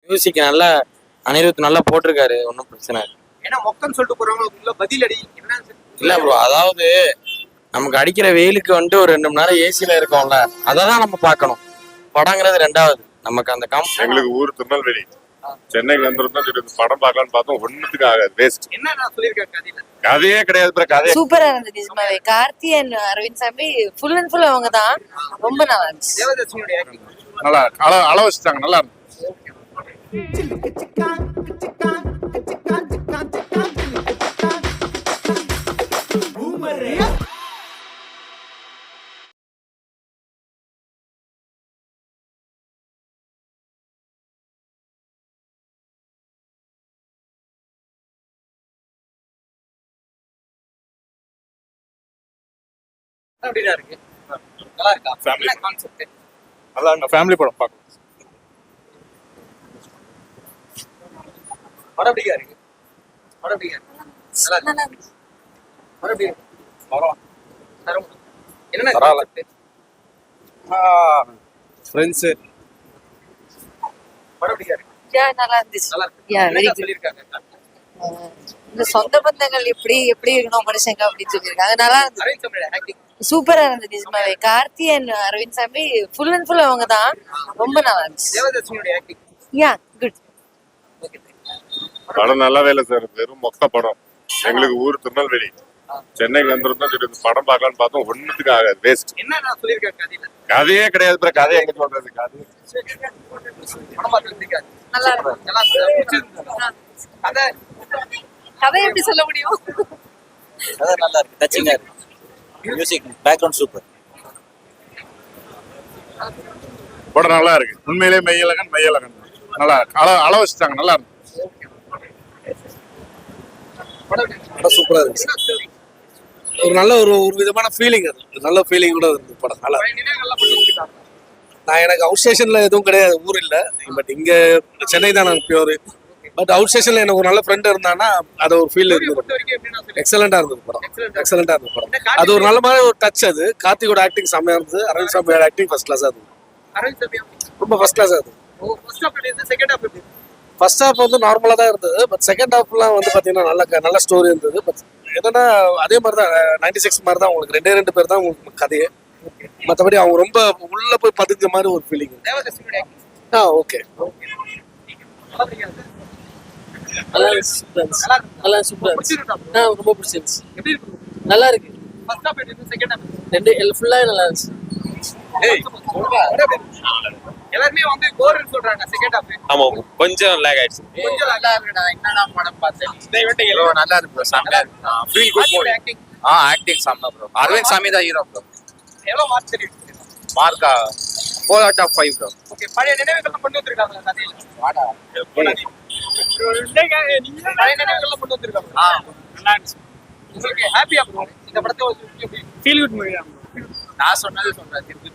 Music நல்லா அனிருத் நல்லா போட்டிருக்காரு, ஒன்றும் பிரச்சனை இல்லை. ஏன்னா மொக்கன்னு சொல்லிட்டு போறாங்க, உள்ள பதில் அடி என்ன இல்ல ப்ரோ, அதாவது நமக்கு அடிக்கிற வெயிலுக்கு வந்துட்டு ஒரு 2 மணி நேரம் ஏசில இருக்கோம்ல, அதை தான் நம்ம பார்க்கணும். படங்கிறது ரெண்டாவது. நமக்கு அந்த எங்களுக்கு ஊர் திருநெல்வேலி, சென்னைக்கு வந்திருந்தோம். சரி படம் பார்க்கலாம்னு பார்த்தோம், ஒண்ணுத்துக்கு ஆகாது, வேஸ்ட். என்ன நான் சொல்லியிருக்கேன் கதையில? கதையே கிடையாது ப்ரோ. கதை சூப்பரா இருந்தது நிஜமாவே. கார்த்தி அண்ட் அரவிந்த் சாமி ஃபுல் அண்ட் ஃபுல் அவங்க தான். ரொம்ப நல்லா இருந்துச்சு. தேவதர்ஷினியோட ஆக்டிங் நல்லா அள வச்சுட்டாங்க, நல்லா இருக்கு. அப்படிதான் இருக்கு. நல்லா இருக்கா? Family. என்ன கான்செப்ட்? நல்லா இருக்கு, ஃபேமிலி படம் பார்க்கலாம். படம் எப்படியா இருக்கு? படம் எப்படியா இருக்கு? நல்லா இருக்கு. படம் எப்படி இருக்கு? தரம். என்ன கான்செப்ட்? ஃப்ரெண்ட்ஸ் படம் எப்படியா இருக்கு? நல்லா இருந்துச்சு. நல்லா இருக்கு. Yeah, very என்ன good. சொல்லியிருக்காங்க? இந்த சொந்த பந்தங்கள் எப்படி எப்படி இருக்கணும் மனுஷங்க அப்படின்னு சொல்லியிருக்காங்க. நல்லா இருந்துச்சு. அரவிந்த் சாமியோட ஆக்டிங் சூப்பரா இருந்தது நிஜமாவே. கார்த்தி அண்ட் அரவிந்த் சாமி ஃபுல் அண்ட் ஃபுல் அவங்க தான். ரொம்ப நல்லா இருந்துச்சு. தேவதர்ஷினியோட ஆக்டிங் யா குட். படம் நல்லாவே இல்லை சார், வெறும் மொக்க படம். எங்களுக்கு ஊர் திருநெல்வேலி, சென்னைக்கு வந்திருந்தோம். சரி படம் பார்க்கலாம்னு பார்த்தோம், ஒண்ணுத்துக்கு ஆகாது, வேஸ்ட். என்ன நான் சொல்லியிருக்கேன் கதையில? கதையே கிடையாது ப்ரோ. கதை எங்க சொல்றது? கதை படம் பார்க்க பிடிக்காது. நல்லா இருக்கு. நல்லா பிடிச்சிருந்தது. கதை கதை எப்படி சொல்ல முடியும்? அதான் நல்லா இருக்கு, டச்சிங்கா இருக்கு. Music background super. படம் நல்லா இருக்கு. உண்மையிலேயே மெய்யழகன் நல்லா இருக்கு. அள வச்சுட்டாங்க, நல்லா இருக்கு. படம் சூப்பரா இருக்கு. என்ன story? ஒரு நல்ல ஒரு விதமான ஃபீலிங், அது நல்ல ஃபீலிங் கூட இருந்தது படம். நல்லா பழைய நினைவுகள்லாம் கொண்டு வந்துட்டாங்க. நான் எனக்கு அவுட் ஸ்டேஷன்ல எதுவும் கிடையாது, ஊர் இல்லை. பட் இங்க சென்னை தான் நான் பியூர். பட் அவுட் ஸ்டேஷன்ல எனக்கு ஒரு நல்ல ஃப்ரெண்ட் இருந்தானா அது ஒரு ஃபீல் ஸ்டோரியை இருந்தது. பொறுத்த வரைக்கும் எப்படி நான் சொல்லியிருக்கேன்? எக்ஸலண்டா இருந்தது படம். எக்ஸலண்டா இருந்தது படம். என்ன கார்த்திக் அது ஒரு நல்ல மாதிரி ஒரு டச். அது கார்த்திகோட ஆக்டிங் செம்மையா இருந்தது. அரவிந்த் சாமியோட ஆக்டிங் ஃபர்ஸ்ட் கிளாஸா இருந்தது. அரவிந்த் சாமி ரொம்ப ஃபர்ஸ்ட் கிளாஸா இருந்தது. ஃபர்ஸ்ட் ஹாஃப் எப்படி இருந்தது? செகண்ட் ஹாஃப் எப்படி இருந்தது? ஃபர்ஸ்ட் ஹாஃப் வந்து நார்மலா தான் இருந்தது. பட் செகண்ட் ஹாஃப்லாம் வந்து பாத்தீங்கன்னா நல்ல ஸ்டோரி இருந்தது. பட் என்னன்னா அதே மாதிரி தான் 96 மாதிரி தான் உங்களுக்கு ரெண்டு பேர் தான் உங்களுக்கு கதையே. மற்றபடி அவங்க ரொம்ப உள்ள போய் பதிஞ்ச மாதிரி ஒரு ஃபீலிங். தேவதர்ஷினியோட acting okay. நல்லா பிடிக்காது. நல்லா சூப்பரா நல்லா சூப்பரா பிடிச்சிருந்தா ரொம்ப பிடிச்சிருந்துச்சு. எப்படி இருக்கு? நல்லா இருக்கு. ஃபர்ஸ்ட் ஹாஃப் எப்படி இருந்தது? செகண்ட் ஹாஃப் ரெண்டு ஃபுல்லாவே நல்லா இருந்துச்சு. எல்லாருமே வந்து கோர்னு சொல்றாங்க செகண்ட் ஹாஃப். ஆமா, கொஞ்சம் லேக் ஆயிடுச்சு. கொஞ்சம் நல்லா இருக்குடா. என்னடா படம் பார்த்தேன். நல்லா இருக்கு, செம்மையா இருக்கு. Feel good movie. Acting acting செம்ம ப்ரோ. அரவிந்த் சாமி தான் ஹீரோ ப்ரோ. எவ்வளவு மார்க் தெரியும்? மார்க்கா 4/5 ப்ரோ. ஓகே, பழைய நினைவுகள் கொண்டு வந்திருக்காங்களா கதையில? பழைய நினைவுகள் கொண்டு வந்திருக்காங்க. நல்லா இருந்துச்சு. உங்களுக்கு ஹாப்பியா ப்ரோ இந்த படத்தை எப்படி? Feel good movie. நான் சொன்னது சொல்றேன், திருப்பி